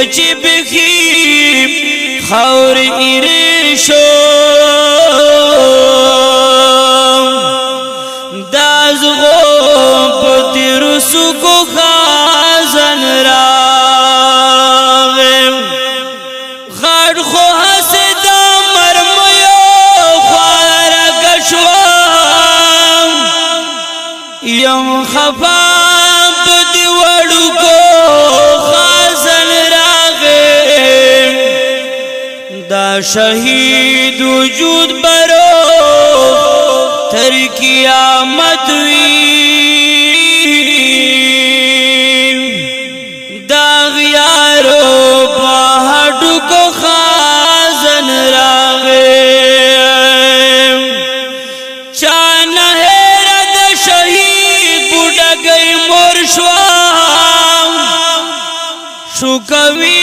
چې بخي خور ایرشو دازغو پتر سکو خازن راغم غاڑ خو حسدا مرمیو خوار گشوام یم خفا پتی وڑو کو خازن راغم دا شہید وجود برو تر قیامت وی داغ یارو پہاڑو کو خازن راغیم چانا حیرت شہید بوڑا گئی مرشوام شکوی